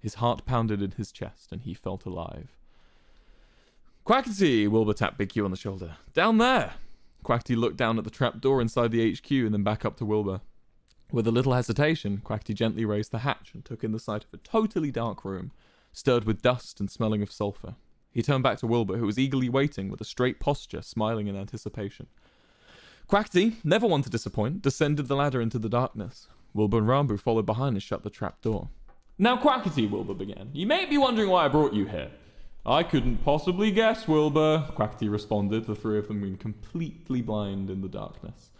His heart pounded in his chest, and he felt alive. Quackity! Wilbur tapped Big Q on the shoulder. Down there! Quackity looked down at the trapdoor inside the HQ and then back up to Wilbur. With a little hesitation, Quackity gently raised the hatch and took in the sight of a totally dark room, stirred with dust and smelling of sulfur. He turned back to Wilbur, who was eagerly waiting with a straight posture, smiling in anticipation. Quackity, never one to disappoint, descended the ladder into the darkness. Wilbur and Ranboo followed behind and shut the trapdoor. Now, Quackity, Wilbur began, you may be wondering why I brought you here. I couldn't possibly guess, Wilbur, Quackity responded, the three of them being completely blind in the darkness.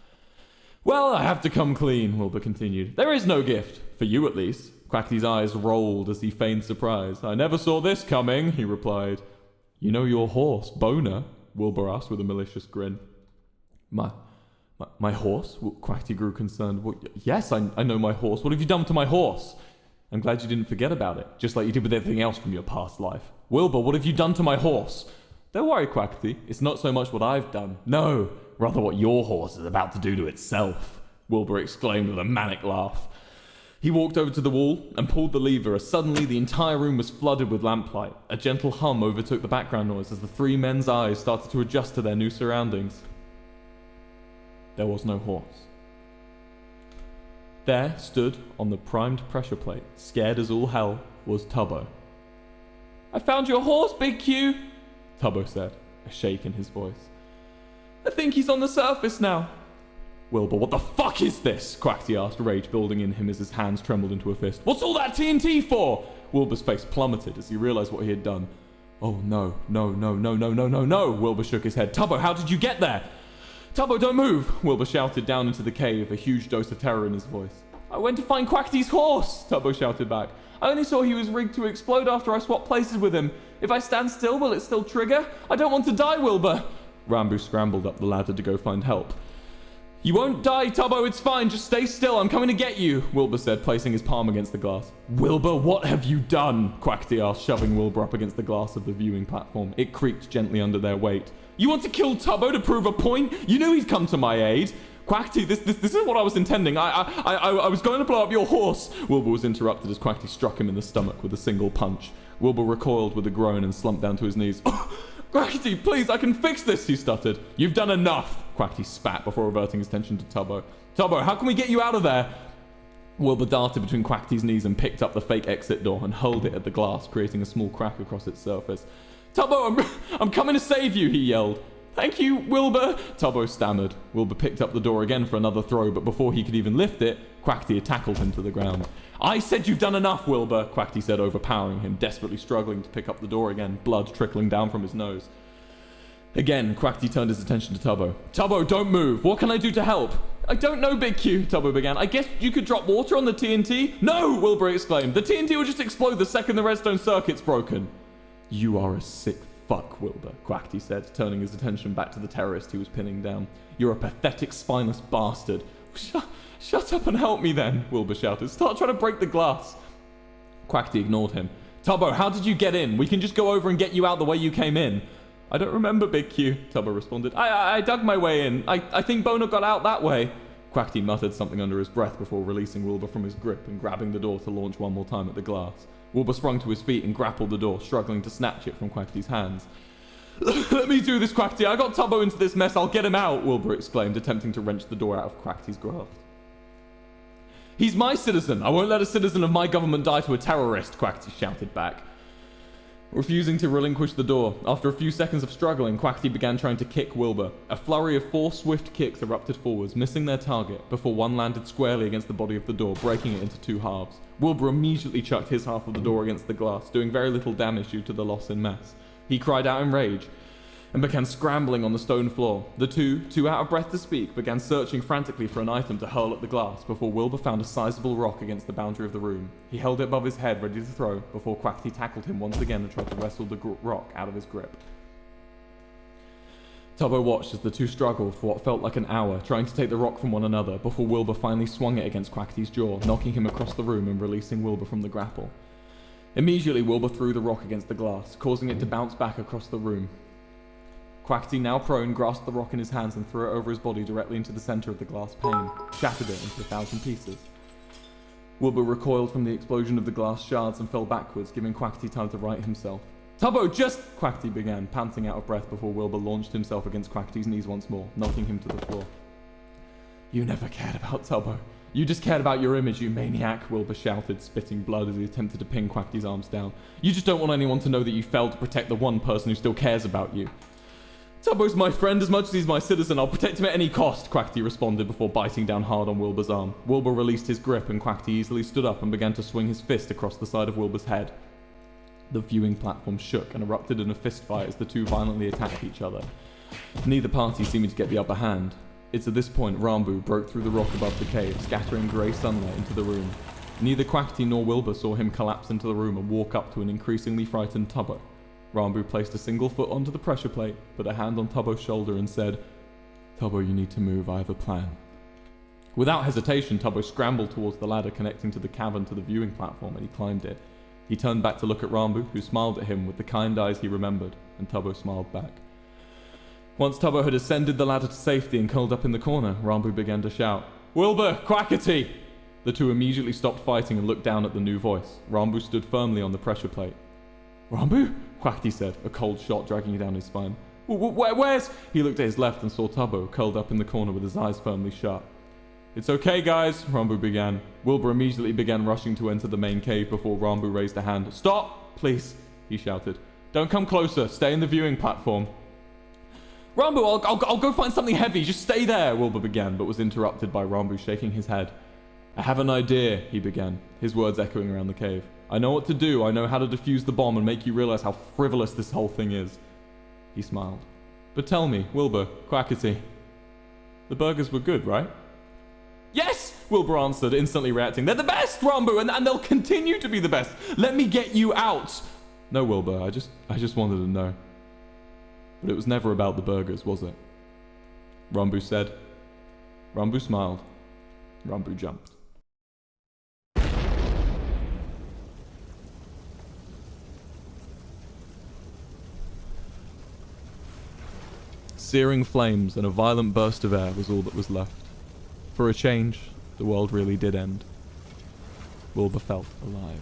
Well, I have to come clean, Wilbur continued. There is no gift, for you at least. Quackity's eyes rolled as he feigned surprise. I never saw this coming, he replied. You know your horse, Boner? Wilbur asked with a malicious grin. My horse? Quackity grew concerned. Well, yes, I know my horse. What have you done to my horse? I'm glad you didn't forget about it, just like you did with everything else from your past life. Wilbur, what have you done to my horse? Don't worry, Quackity. It's not so much what I've done. No, rather what your horse is about to do to itself, Wilbur exclaimed with a manic laugh. He walked over to the wall and pulled the lever as suddenly the entire room was flooded with lamplight. A gentle hum overtook the background noise as the three men's eyes started to adjust to their new surroundings. There was no horse. There stood on the primed pressure plate, scared as all hell, was Tubbo. I found your horse, Big Q, Tubbo said, a shake in his voice. I think he's on the surface now. Wilbur, what the fuck is this? Quackity asked, rage building in him as his hands trembled into a fist. What's all that TNT for? Wilbur's face plummeted as he realized what he had done. Oh no, no, no, no, no, no, no, no, Wilbur shook his head. Tubbo, how did you get there? Tubbo, don't move, Wilbur shouted down into the cave, a huge dose of terror in his voice. I went to find Quackity's horse, Tubbo shouted back. I only saw he was rigged to explode after I swapped places with him. If I stand still, will it still trigger? I don't want to die, Wilbur. Ranboo scrambled up the ladder to go find help. You won't die, Tubbo, it's fine, just stay still, I'm coming to get you, Wilbur said, placing his palm against the glass. Wilbur, what have you done? Quackity asked, shoving Wilbur up against the glass of the viewing platform. It creaked gently under their weight. You want to kill Tubbo to prove a point? You knew he'd come to my aid. Quackity, this isn't what I was intending. I was going to blow up your horse. Wilbur was interrupted as Quackity struck him in the stomach with a single punch. Wilbur recoiled with a groan and slumped down to his knees. Quackity, please, I can fix this, he stuttered. You've done enough, Quackity spat before reverting his attention to Tubbo. Tubbo, how can we get you out of there? Wilbur darted between Quackity's knees and picked up the fake exit door and hurled it at the glass, creating a small crack across its surface. Tubbo, I'm coming to save you, he yelled. Thank you, Wilbur, Tubbo stammered. Wilbur picked up the door again for another throw, but before he could even lift it, Quackity had tackled him to the ground. I said you've done enough, Wilbur, Quackity said, overpowering him, desperately struggling to pick up the door again, blood trickling down from his nose. Again, Quackity turned his attention to Tubbo. Tubbo, don't move. What can I do to help? I don't know, Big Q, Tubbo began. I guess you could drop water on the TNT? No, Wilbur exclaimed. The TNT will just explode the second the redstone circuit's broken. You are a sick fuck, Wilbur, Quackity said, turning his attention back to the terrorist he was pinning down. You're a pathetic, spineless bastard. Shut up and help me then, Wilbur shouted. Start trying to break the glass. Quackity ignored him. Tubbo, how did you get in? We can just go over and get you out the way you came in. I don't remember, Big Q, Tubbo responded. I dug my way in. I think Boner got out that way. Quackity muttered something under his breath before releasing Wilbur from his grip and grabbing the door to launch one more time at the glass. Wilbur sprung to his feet and grappled the door, struggling to snatch it from Quackity's hands. Let me do this, Quackity. I got Tubbo into this mess. I'll get him out, Wilbur exclaimed, attempting to wrench the door out of Quackity's grasp. He's my citizen. I won't let a citizen of my government die to a terrorist, Quackity shouted back. Refusing to relinquish the door, after a few seconds of struggling, Quackity began trying to kick Wilbur. A flurry of 4 swift kicks erupted forwards, missing their target, before one landed squarely against the body of the door, breaking it into 2 halves. Wilbur immediately chucked his half of the door against the glass, doing very little damage due to the loss in mass. He cried out in rage and began scrambling on the stone floor. The two, too out of breath to speak, began searching frantically for an item to hurl at the glass before Wilbur found a sizable rock against the boundary of the room. He held it above his head, ready to throw, before Quackity tackled him once again and tried to wrestle the rock out of his grip. Tubbo watched as the two struggled for what felt like an hour, trying to take the rock from one another, before Wilbur finally swung it against Quackity's jaw, knocking him across the room and releasing Wilbur from the grapple. Immediately, Wilbur threw the rock against the glass, causing it to bounce back across the room. Quackity, now prone, grasped the rock in his hands and threw it over his body directly into the center of the glass pane, shattered it into 1,000 pieces. Wilbur recoiled from the explosion of the glass shards and fell backwards, giving Quackity time to right himself. Tubbo, just... Quackity began, panting out of breath before Wilbur launched himself against Quackity's knees once more, knocking him to the floor. You never cared about Tubbo. You just cared about your image, you maniac, Wilbur shouted, spitting blood as he attempted to pin Quackity's arms down. You just don't want anyone to know that you failed to protect the one person who still cares about you. Tubbo's my friend as much as he's my citizen. I'll protect him at any cost, Quackity responded before biting down hard on Wilbur's arm. Wilbur released his grip and Quackity easily stood up and began to swing his fist across the side of Wilbur's head. The viewing platform shook and erupted in a fistfight as the two violently attacked each other. Neither party seeming to get the upper hand. It's at this point Ranboo broke through the rock above the cave, scattering grey sunlight into the room. Neither Quackity nor Wilbur saw him collapse into the room and walk up to an increasingly frightened Tubbo. Ranboo placed a single foot onto the pressure plate, put a hand on Tubbo's shoulder and said, Tubbo, you need to move, I have a plan. Without hesitation, Tubbo scrambled towards the ladder connecting to the cavern to the viewing platform and he climbed it. He turned back to look at Ranboo, who smiled at him with the kind eyes he remembered, and Tubbo smiled back. Once Tubbo had ascended the ladder to safety and curled up in the corner, Ranboo began to shout, Wilbur, Quackity! The two immediately stopped fighting and looked down at the new voice. Ranboo stood firmly on the pressure plate. Ranboo? Quackity said, a cold shot dragging down his spine. Where's... He looked at his left and saw Tubbo, curled up in the corner with his eyes firmly shut. It's okay, guys, Ranboo began. Wilbur immediately began rushing to enter the main cave before Ranboo raised a hand. Stop, please, he shouted. Don't come closer. Stay in the viewing platform. Ranboo, I'll go find something heavy. Just stay there, Wilbur began, but was interrupted by Ranboo shaking his head. I have an idea, he began, his words echoing around the cave. I know what to do. I know how to defuse the bomb and make you realize how frivolous this whole thing is. He smiled. But tell me, Wilbur, Quackity, the burgers were good, right? Yes, Wilbur answered, instantly reacting. They're the best, Ranboo, and they'll continue to be the best. Let me get you out. No, Wilbur, I just wanted to know. But it was never about the burgers, was it? Ranboo said. Ranboo smiled. Ranboo jumped. Searing flames and a violent burst of air was all that was left. For a change, the world really did end. Wilbur felt alive.